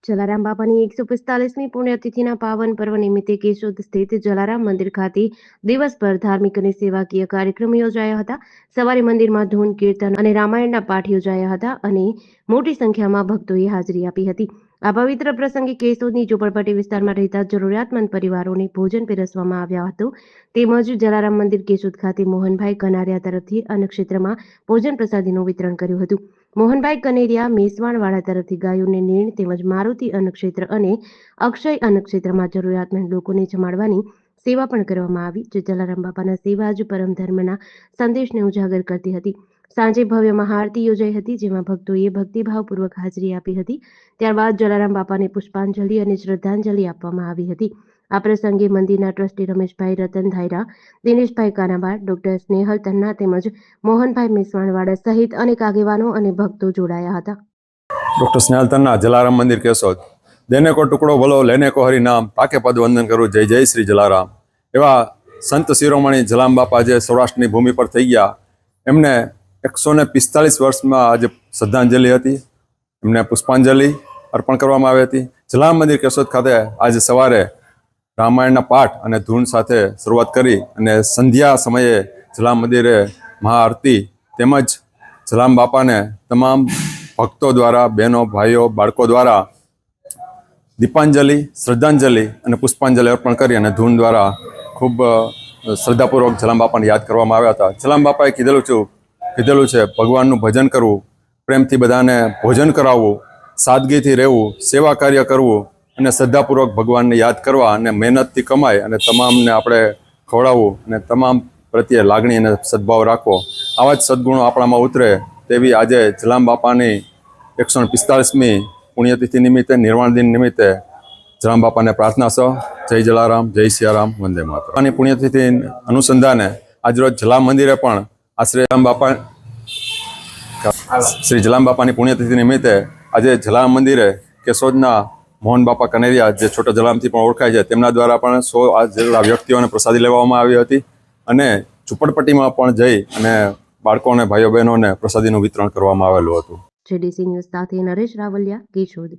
જલારામ બાપાની 145મી પુણ્યતિથિના પાવન પર્વ નિમિત્તે કેશોદ સ્થિત જલારામ મંદિર ખાતે દિવસભર ધાર્મિક અને સેવાકીય કાર્યક્રમ યોજાયા હતા. સવારે મંદિરમાં ધૂન, કીર્તન અને રામાયણના પાઠ યોજાયા હતા અને મોટી સંખ્યામાં ભક્તોએ હાજરી આપી હતી. આ પવિત્ર પ્રસંગે કેશોદની ઝૂંપડપટ્ટી વિસ્તારમાં રહેતા જરૂરિયાતમંદ પરિવારોને ભોજન પીરસવામાં આવ્યા હતું. તેમજ જલારામ મંદિર કેશોદ ખાતે મોહનભાઈ કનારિયા તરફથી અન્નક્ષેત્રમાં ભોજન પ્રસાદીનું વિતરણ કર્યું હતું. મોહનભાઈ કનેરિયા મેસવાણવાળા તરફથી ગાયોને નીણ તેમજ મારુતિ અન્નક્ષેત્ર અને અક્ષય અન્નક્ષેત્રમાં જરૂરિયાતમંદ લોકોને જમાડવાની સેવા પણ કરવામાં આવી, જે જલારામ બાપાના સેવા જ પરમ ધર્મના સંદેશને ઉજાગર કરતી હતી. સાંજે ભવ્ય મહાઆરતી યોજાઈ હતી, જેમાં ભક્તોએ ભક્તિભાવપૂર્વક હાજરી આપી હતી. ત્યારબાદ જલારામ બાપાને પુષ્પાંજલિ અને શ્રદ્ધાંજલિ આપવામાં આવી હતી. આ પ્રસંગે મંદિરના ટ્રસ્ટી રમેશભાઈ રતન ધાયરા, દિનેશભાઈ કાનાબાર, ડોક્ટર સ્નેહલ તન્ના તેમજ મોહનભાઈ મેસવાણવાડા સહિત અનેક આગેવાનો અને ભક્તો જોડાયા હતા. ડૉક્ટર સ્નેહલ તન્ના, જલારામ મંદિર કેશોદ. દેને કો ટુકડો બોલો, લેને કો હરિ નામ, પાકે પદ વંદન કરું, જય જય શ્રી જલારામ. એવા સંત શિરોમણી જલારામ બાપા જે સૌરાષ્ટ્રની ભૂમિ પર થઈ ગયા, એમને 145 વર્ષમાં આજે શ્રદ્ધાંજલિ હતી. એમને પુષ્પાંજલિ અર્પણ કરવામાં આવી હતી. જલારામ મંદિર કેશોદ ખાતે આજે સવારે રામાયણના પાઠ અને ધૂન સાથે શરૂઆત કરી અને સંધ્યા સમયે જલારામ મંદિરે મહાઆરતી તેમજ જલારામ બાપાને તમામ ભક્તો દ્વારા, બહેનો, ભાઈઓ, બાળકો દ્વારા દીપાંજલિ, શ્રદ્ધાંજલિ અને પુષ્પાંજલિ અર્પણ કરી અને ધૂન દ્વારા ખૂબ શ્રદ્ધાપૂર્વક જલારામ બાપાને યાદ કરવામાં આવ્યા હતા. જલારામ બાપાએ કીધેલું છે ભગવાનનું ભજન કરવું, પ્રેમથી બધાને ભોજન કરાવવું, સાદગીથી રહેવું, સેવા કાર્ય કરવું અને શ્રદ્ધાપૂર્વક ભગવાનને યાદ કરવા અને મહેનતથી કમાય અને તમામને આપણે ખવડાવવું અને તમામ પ્રત્યે લાગણી અને સદભાવ રાખવો. આવા જ સદગુણો આપણામાં ઉતરે તેવી આજે જલારામ બાપાની 145મી પુણ્યતિથિ નિમિત્તે, નિર્વાણ દિન નિમિત્તે જલારામ બાપાને પ્રાર્થના છે. જય જલારામ, જય સિયારામ, વંદે માતરમ. આની પુણ્યતિથિ અનુસંધાને આજરોજ જલારામ મંદિરે પણ આશ્રય શ્રી જલારામ બાપાની પુણ્યતિથિ નિમિત્તે આજે જલારામ મંદિરે કેશોદના મોહન બાપા કનેરિયા, જે છોટા જલારામથી પણ ઓળખાય છે, તેમના દ્વારા પણ 100 જેટલા વ્યક્તિઓને પ્રસાદી લેવામાં આવી હતી અને ઝૂંપડપટ્ટીમાં પણ જઈ અને બાળકોને, ભાઈઓ બહેનોને પ્રસાદીનું વિતરણ કરવામાં આવેલું હતું. જેડીસી ન્યૂઝ સાથે નરેશ રાવલિયા, કેશોદ.